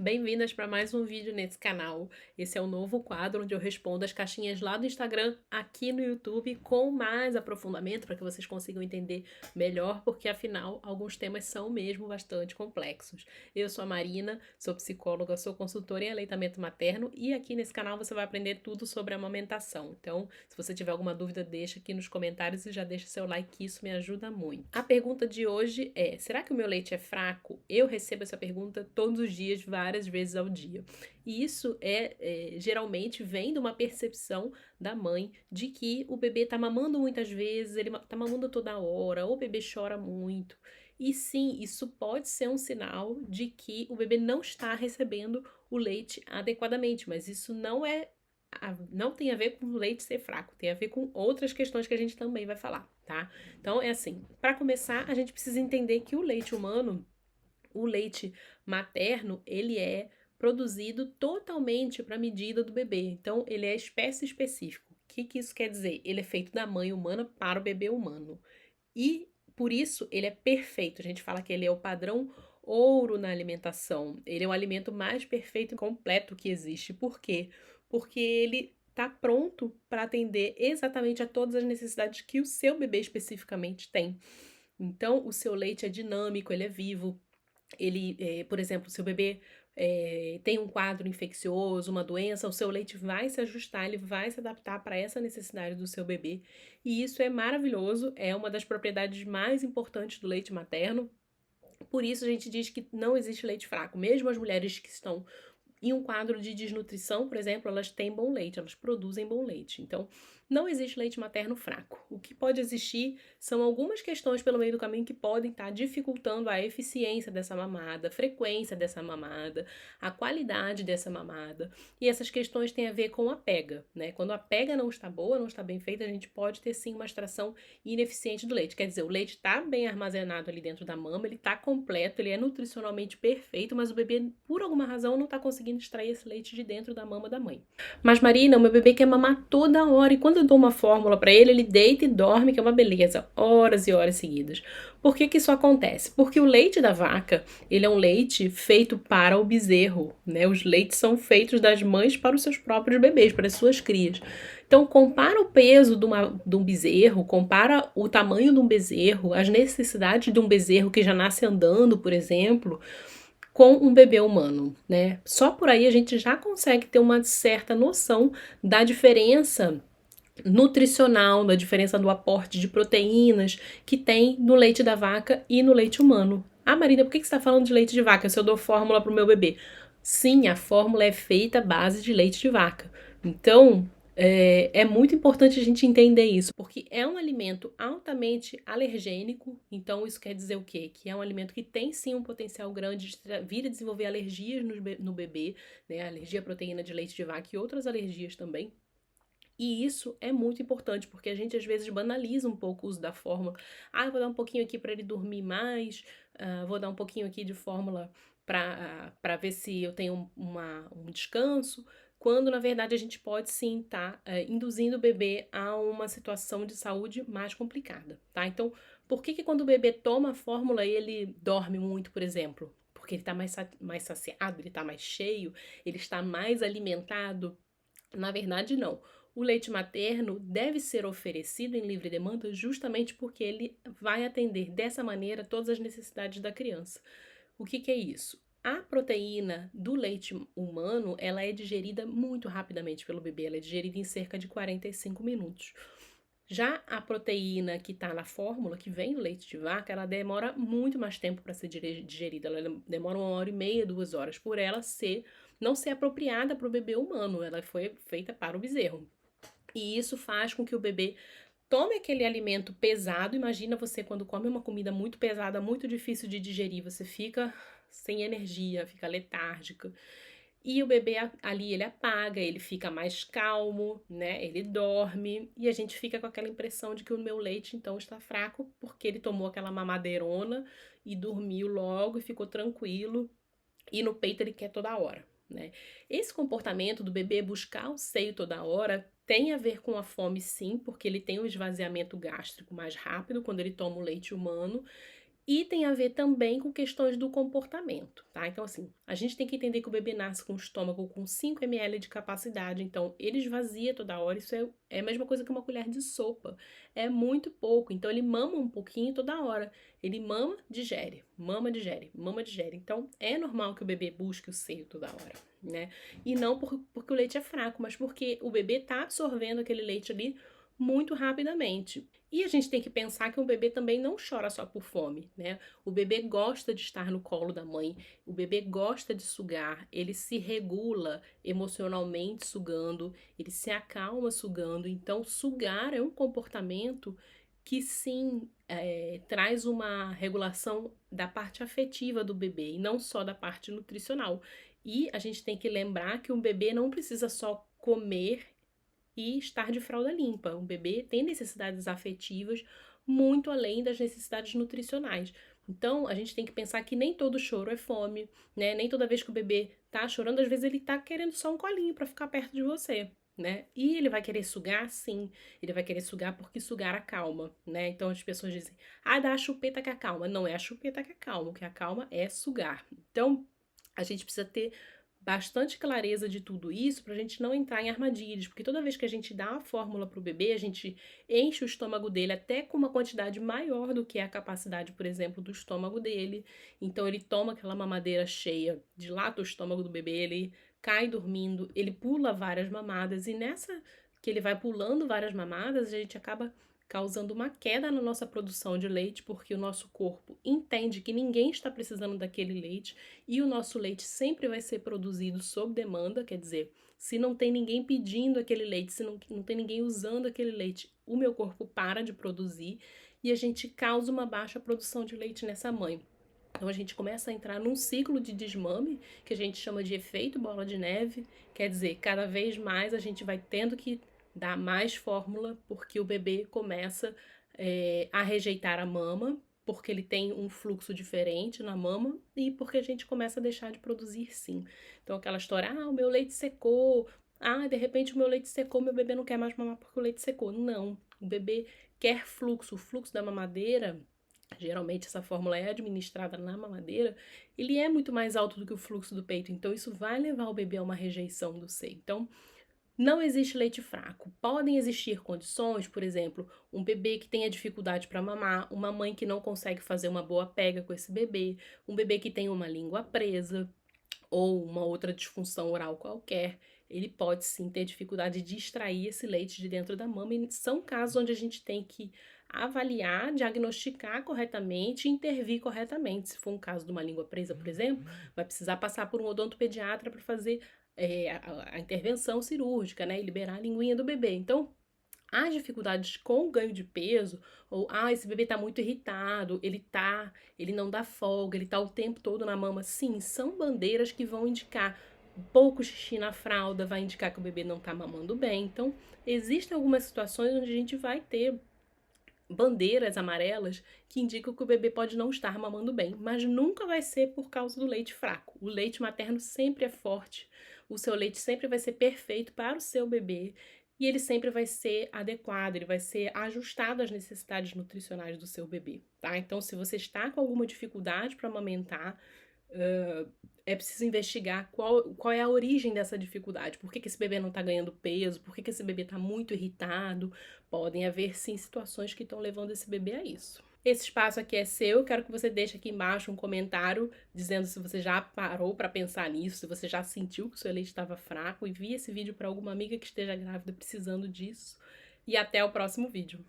Bem-vindas para mais um vídeo nesse canal. Esse é o novo quadro onde eu respondo as caixinhas lá do Instagram, aqui no YouTube, com mais aprofundamento para que vocês consigam entender melhor, porque afinal alguns temas são mesmo bastante complexos. Eu sou a Marina, sou psicóloga, sou consultora em aleitamento materno e aqui nesse canal você vai aprender tudo sobre amamentação. Então, se você tiver alguma dúvida, deixa aqui nos comentários e já deixa seu like, que isso me ajuda muito. A pergunta de hoje é: será que o meu leite é fraco? Eu recebo essa pergunta todos os dias, várias vezes ao dia. E isso geralmente vem de uma percepção da mãe de que o bebê tá mamando muitas vezes, ele tá mamando toda hora, ou o bebê chora muito. E sim, isso pode ser um sinal de que o bebê não está recebendo o leite adequadamente, mas isso não tem a ver com o leite ser fraco, tem a ver com outras questões que a gente também vai falar, tá? Então é assim, para começar, a gente precisa entender que o leite humano, o leite materno, ele é produzido totalmente para a medida do bebê. Então, ele é espécie específico. O que isso quer dizer? Ele é feito da mãe humana para o bebê humano. E por isso ele é perfeito. A gente fala que ele é o padrão ouro na alimentação. Ele é o alimento mais perfeito e completo que existe. Por quê? Porque ele está pronto para atender exatamente a todas as necessidades que o seu bebê especificamente tem. Então, o seu leite é dinâmico, ele é vivo. Por exemplo, se o bebê tem um quadro infeccioso, uma doença, o seu leite vai se ajustar, ele vai se adaptar para essa necessidade do seu bebê. E isso é maravilhoso, é uma das propriedades mais importantes do leite materno. Por isso a gente diz que não existe leite fraco. Mesmo as mulheres que estão em um quadro de desnutrição, por exemplo, elas têm bom leite, elas produzem bom leite. Então, não existe leite materno fraco. O que pode existir são algumas questões pelo meio do caminho que podem estar dificultando a eficiência dessa mamada, a frequência dessa mamada, a qualidade dessa mamada. E essas questões têm a ver com a pega, né? Quando a pega não está boa, não está bem feita, a gente pode ter sim uma extração ineficiente do leite. Quer dizer, o leite está bem armazenado ali dentro da mama, ele está completo, ele é nutricionalmente perfeito, mas o bebê, por alguma razão, não está conseguindo extrair esse leite de dentro da mama da mãe. Mas Marina, o meu bebê quer mamar toda hora e quando eu dou uma fórmula para ele, ele deita e dorme, que é uma beleza, horas e horas seguidas. Por que isso acontece? Porque o leite da vaca, ele é um leite feito para o bezerro, né? Os leites são feitos das mães para os seus próprios bebês, para as suas crias. Então, compara o peso de um bezerro, compara o tamanho de um bezerro, as necessidades de um bezerro que já nasce andando, por exemplo, com um bebê humano, né? Só por aí a gente já consegue ter uma certa noção da diferença nutricional, da diferença do aporte de proteínas que tem no leite da vaca e no leite humano. Ah, Marina, por que você está falando de leite de vaca se eu dou fórmula para o meu bebê? Sim, a fórmula é feita à base de leite de vaca. Então, é muito importante a gente entender isso, porque é um alimento altamente alergênico. Então, isso quer dizer o quê? Que é um alimento que tem sim um potencial grande de vir a desenvolver alergias no bebê, né? Alergia à proteína de leite de vaca e outras alergias também. E isso é muito importante, porque a gente às vezes banaliza um pouco o uso da fórmula. Ah, eu vou dar um pouquinho aqui para ele dormir mais, vou dar um pouquinho aqui de fórmula para ver se eu tenho um descanso, quando na verdade a gente pode sim estar induzindo o bebê a uma situação de saúde mais complicada, tá? Então, por que quando o bebê toma a fórmula ele dorme muito, por exemplo? Porque ele está mais saciado, ele está mais cheio, ele está mais alimentado? Na verdade, não. O leite materno deve ser oferecido em livre demanda justamente porque ele vai atender dessa maneira todas as necessidades da criança. O que é isso? A proteína do leite humano, ela é digerida muito rapidamente pelo bebê, ela é digerida em cerca de 45 minutos. Já a proteína que está na fórmula, que vem do leite de vaca, ela demora muito mais tempo para ser digerida. Ela demora 1 hora e meia, 2 horas, por ela não ser apropriada para o bebê humano. Ela foi feita para o bezerro. E isso faz com que o bebê tome aquele alimento pesado. Imagina você quando come uma comida muito pesada, muito difícil de digerir, você fica sem energia, fica letárgica. E o bebê ali, ele apaga, ele fica mais calmo, né? Ele dorme e a gente fica com aquela impressão de que o meu leite então está fraco porque ele tomou aquela mamadeirona e dormiu logo e ficou tranquilo e no peito ele quer toda hora, né? Esse comportamento do bebê buscar o seio toda hora tem a ver com a fome, sim, porque ele tem um esvaziamento gástrico mais rápido quando ele toma o leite humano. E tem a ver também com questões do comportamento, tá? Então, assim, a gente tem que entender que o bebê nasce com um estômago com 5 ml de capacidade, então ele esvazia toda hora, isso é a mesma coisa que uma colher de sopa, é muito pouco, então ele mama um pouquinho toda hora, ele mama, digere, mama, digere, mama, digere, então é normal que o bebê busque o seio toda hora, né? E não porque o leite é fraco, mas porque o bebê tá absorvendo aquele leite ali muito rapidamente. E a gente tem que pensar que um bebê também não chora só por fome, né? O bebê gosta de estar no colo da mãe, o bebê gosta de sugar, ele se regula emocionalmente sugando, ele se acalma sugando. Então, sugar é um comportamento que sim traz uma regulação da parte afetiva do bebê e não só da parte nutricional. E a gente tem que lembrar que um bebê não precisa só comer e estar de fralda limpa. Um bebê tem necessidades afetivas muito além das necessidades nutricionais. Então, a gente tem que pensar que nem todo choro é fome, né? Nem toda vez que o bebê tá chorando, às vezes ele tá querendo só um colinho para ficar perto de você, né? E ele vai querer sugar, sim. Ele vai querer sugar porque sugar acalma, né? Então as pessoas dizem: "Ah, dá a chupeta que acalma". Não é a chupeta que acalma, o que acalma é sugar. Então, a gente precisa ter bastante clareza de tudo isso para a gente não entrar em armadilhas, porque toda vez que a gente dá a fórmula para o bebê, a gente enche o estômago dele até com uma quantidade maior do que é a capacidade, por exemplo, do estômago dele. Então ele toma aquela mamadeira cheia, dilata o estômago do bebê, ele cai dormindo, ele pula várias mamadas e nessa que ele vai pulando várias mamadas, a gente acaba causando uma queda na nossa produção de leite, porque o nosso corpo entende que ninguém está precisando daquele leite e o nosso leite sempre vai ser produzido sob demanda, quer dizer, se não tem ninguém pedindo aquele leite, se não tem ninguém usando aquele leite, o meu corpo para de produzir e a gente causa uma baixa produção de leite nessa mãe. Então a gente começa a entrar num ciclo de desmame, que a gente chama de efeito bola de neve, quer dizer, cada vez mais a gente vai tendo que dar mais fórmula, porque o bebê começa a rejeitar a mama, porque ele tem um fluxo diferente na mama e porque a gente começa a deixar de produzir sim. Então aquela história, o meu leite secou, de repente o meu leite secou, meu bebê não quer mais mamar porque o leite secou. Não, o bebê quer fluxo, o fluxo da mamadeira, geralmente essa fórmula é administrada na mamadeira, ele é muito mais alto do que o fluxo do peito, então isso vai levar o bebê a uma rejeição do seio. Então, não existe leite fraco. Podem existir condições, por exemplo, um bebê que tenha dificuldade para mamar, uma mãe que não consegue fazer uma boa pega com esse bebê, um bebê que tem uma língua presa ou uma outra disfunção oral qualquer. Ele pode sim ter dificuldade de extrair esse leite de dentro da mama e são casos onde a gente tem que avaliar, diagnosticar corretamente e intervir corretamente. Se for um caso de uma língua presa, por exemplo, vai precisar passar por um odontopediatra para fazer a intervenção cirúrgica, né, e liberar a linguinha do bebê. Então, as dificuldades com o ganho de peso, ou esse bebê tá muito irritado, ele não dá folga, ele tá o tempo todo na mama, sim, são bandeiras que vão indicar pouco xixi na fralda, vai indicar que o bebê não tá mamando bem. Então, existem algumas situações onde a gente vai ter bandeiras amarelas que indicam que o bebê pode não estar mamando bem, mas nunca vai ser por causa do leite fraco. O leite materno sempre é forte, o seu leite sempre vai ser perfeito para o seu bebê e ele sempre vai ser adequado, ele vai ser ajustado às necessidades nutricionais do seu bebê, tá? Então, se você está com alguma dificuldade para amamentar, é preciso investigar qual é a origem dessa dificuldade. Por que esse bebê não está ganhando peso? Por que esse bebê está muito irritado? Podem haver, sim, situações que estão levando esse bebê a isso. Esse espaço aqui é seu, quero que você deixe aqui embaixo um comentário dizendo se você já parou para pensar nisso, se você já sentiu que o seu leite estava fraco, envie esse vídeo para alguma amiga que esteja grávida precisando disso. E até o próximo vídeo.